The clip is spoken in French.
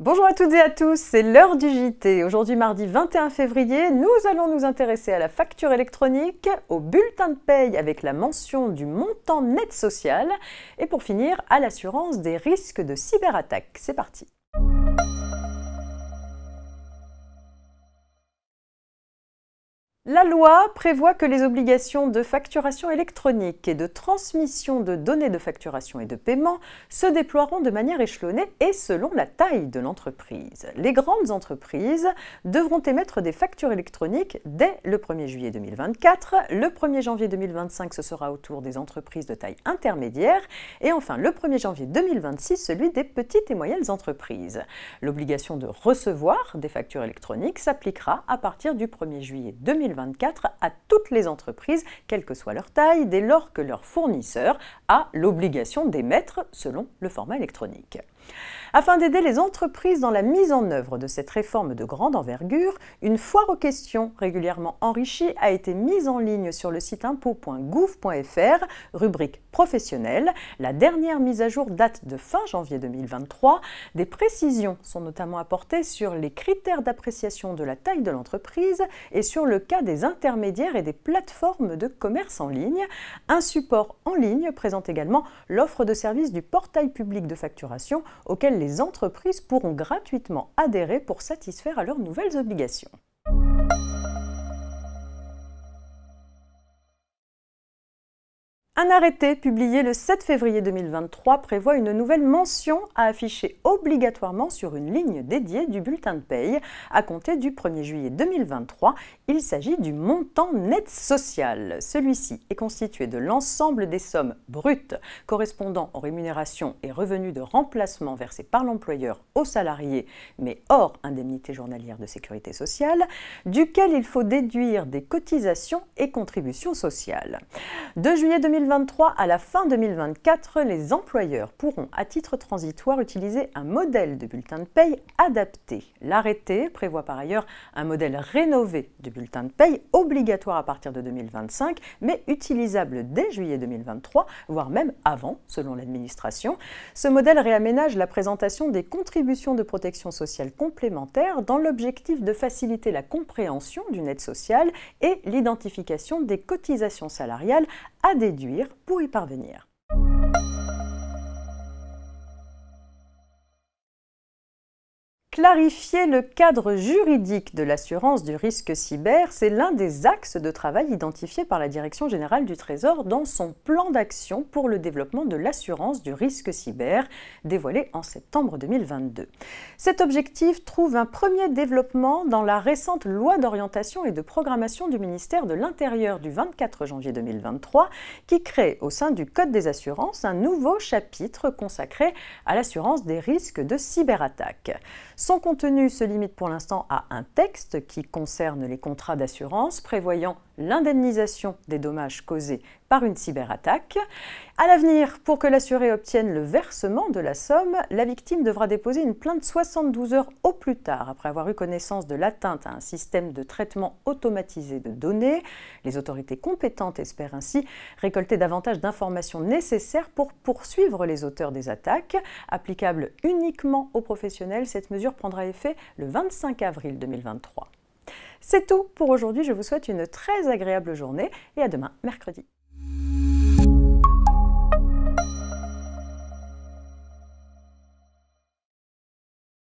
Bonjour à toutes et à tous, c'est l'heure du JT. Aujourd'hui mardi 21 février, nous allons nous intéresser à la facture électronique, au bulletin de paye avec la mention du montant net social et pour finir à l'assurance des risques de cyberattaque. C'est parti. La loi prévoit que les obligations de facturation électronique et de transmission de données de facturation et de paiement se déploieront de manière échelonnée et selon la taille de l'entreprise. Les grandes entreprises devront émettre des factures électroniques dès le 1er juillet 2024. Le 1er janvier 2025, ce sera au tour des entreprises de taille intermédiaire. Et enfin, le 1er janvier 2026, celui des petites et moyennes entreprises. L'obligation de recevoir des factures électroniques s'appliquera à partir du 1er juillet 2024 à toutes les entreprises, quelle que soit leur taille, dès lors que leur fournisseur a l'obligation d'émettre selon le format électronique. Afin d'aider les entreprises dans la mise en œuvre de cette réforme de grande envergure, une foire aux questions régulièrement enrichie a été mise en ligne sur le site impôts.gouv.fr, rubrique professionnelle. La dernière mise à jour date de fin janvier 2023. Des précisions sont notamment apportées sur les critères d'appréciation de la taille de l'entreprise et sur le cas des intermédiaires et des plateformes de commerce en ligne. Un support en ligne présente également l'offre de service du portail public de facturation auquel les entreprises pourront gratuitement adhérer pour satisfaire à leurs nouvelles obligations. Un arrêté publié le 7 février 2023 prévoit une nouvelle mention à afficher obligatoirement sur une ligne dédiée du bulletin de paye à compter du 1er juillet 2023. Il s'agit du montant net social. Celui-ci est constitué de l'ensemble des sommes brutes correspondant aux rémunérations et revenus de remplacement versés par l'employeur aux salariés, mais hors indemnité journalière de sécurité sociale, duquel il faut déduire des cotisations et contributions sociales. De juillet 2023 à la fin 2024, les employeurs pourront à titre transitoire utiliser un modèle de bulletin de paye adapté. L'arrêté prévoit par ailleurs un modèle rénové de bulletin de paye obligatoire à partir de 2025, mais utilisable dès juillet 2023, voire même avant, selon l'administration. Ce modèle réaménage la présentation des contributions de protection sociale complémentaires dans l'objectif de faciliter la compréhension du net social et l'identification des cotisations salariales à déduire pour y parvenir. Clarifier le cadre juridique de l'assurance du risque cyber, c'est l'un des axes de travail identifiés par la Direction générale du Trésor dans son plan d'action pour le développement de l'assurance du risque cyber, dévoilé en septembre 2022. Cet objectif trouve un premier développement dans la récente loi d'orientation et de programmation du ministère de l'Intérieur du 24 janvier 2023, qui crée au sein du Code des assurances un nouveau chapitre consacré à l'assurance des risques de cyberattaque. Son contenu se limite pour l'instant à un texte qui concerne les contrats d'assurance prévoyant l'indemnisation des dommages causés par une cyberattaque. À l'avenir, pour que l'assuré obtienne le versement de la somme, la victime devra déposer une plainte 72 heures au plus tard après avoir eu connaissance de l'atteinte à un système de traitement automatisé de données. Les autorités compétentes espèrent ainsi récolter davantage d'informations nécessaires pour poursuivre les auteurs des attaques. Applicable uniquement aux professionnels, cette mesure prendra effet le 25 avril 2023. C'est tout pour aujourd'hui, je vous souhaite une très agréable journée et à demain, mercredi.